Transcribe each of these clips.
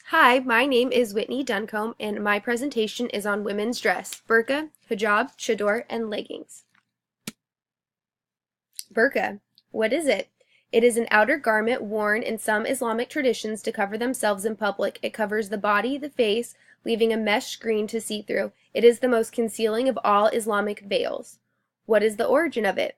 Hi, my name is Whitney Duncombe, and my presentation is on women's dress, burqa, hijab, chador, and leggings. Burqa. What is it? It is an outer garment worn in some Islamic traditions to cover themselves in public. It covers the body, the face, leaving a mesh screen to see through. It is the most concealing of all Islamic veils. What is the origin of it?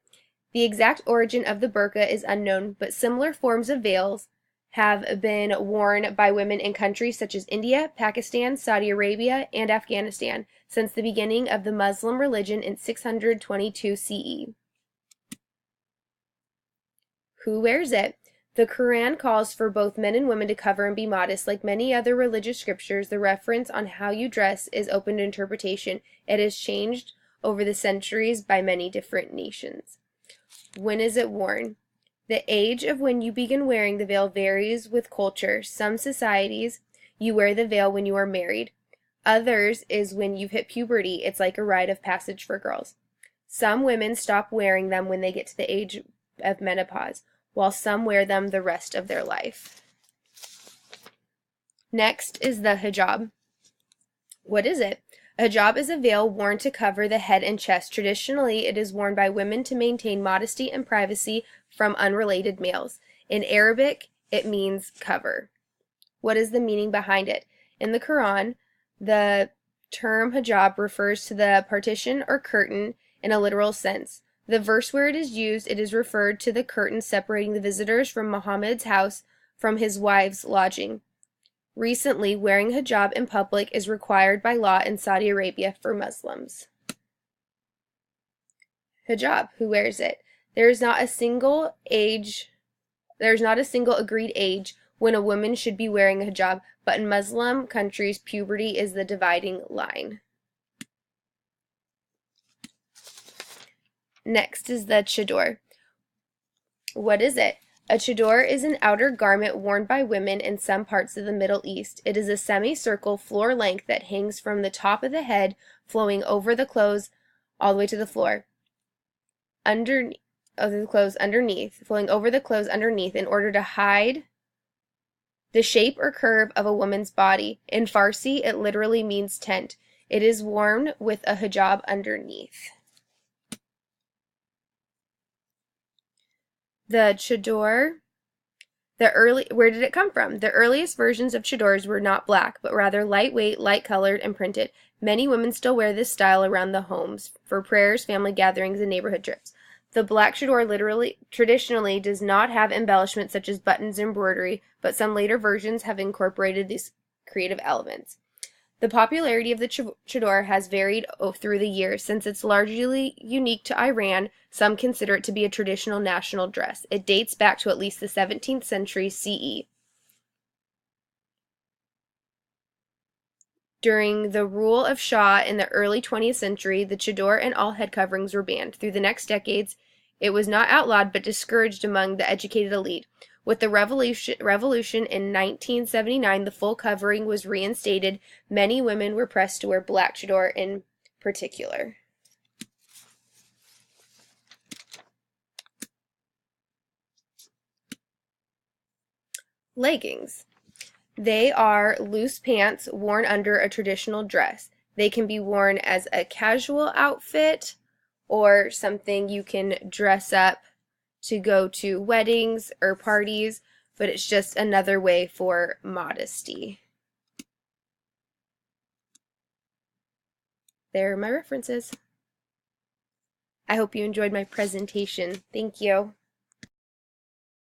The exact origin of the burqa is unknown, but similar forms of veils have been worn by women in countries such as India, Pakistan, Saudi Arabia, and Afghanistan since the beginning of the Muslim religion in 622 CE. Who wears it? The Quran calls for both men and women to cover and be modest. Like many other religious scriptures, the reference on how you dress is open to interpretation. It has changed over the centuries by many different nations. When is it worn? The age of when you begin wearing the veil varies with culture. Some societies, you wear the veil when you are married. Others is when you've hit puberty. It's like a rite of passage for girls. Some women stop wearing them when they get to the age of menopause, while some wear them the rest of their life. Next is the hijab. What is it? A hijab is a veil worn to cover the head and chest. Traditionally, it is worn by women to maintain modesty and privacy from unrelated males. In Arabic, it means cover. What is the meaning behind it? In the Quran, the term hijab refers to the partition or curtain in a literal sense. The verse where it is used, it is referred to the curtain separating the visitors from Muhammad's house from his wife's lodging. Recently, wearing hijab in public is required by law in Saudi Arabia for Muslims. Hijab, who wears it? There is not a single agreed age when a woman should be wearing a hijab, but in Muslim countries, puberty is the dividing line. Next is the chador. What is it? A chador is an outer garment worn by women in some parts of the Middle East. It is a semicircle floor length that hangs from the top of the head, flowing over the clothes all the way to the floor. Flowing over the clothes underneath in order to hide the shape or curve of a woman's body. In Farsi, it literally means tent. It is worn with a hijab underneath. The chador, where did it come from? The earliest versions of chadors were not black, but rather lightweight, light-colored, and printed. Many women still wear this style around the homes for prayers, family gatherings, and neighborhood trips. The black chador traditionally does not have embellishments such as buttons and embroidery, but some later versions have incorporated these creative elements. The popularity of the chador has varied through the years. Since it's largely unique to Iran, some consider it to be a traditional national dress. It dates back to at least the 17th century CE. During the rule of Shah in the early 20th century, the chador and all head coverings were banned. Through the next decades, it was not outlawed but discouraged among the educated elite. With the revolution in 1979, the full covering was reinstated. Many women were pressed to wear black chador in particular. Leggings. They are loose pants worn under a traditional dress. They can be worn as a casual outfit or something you can dress up to go to weddings or parties, but it's just another way for modesty. There are my references. I hope you enjoyed my presentation. Thank you.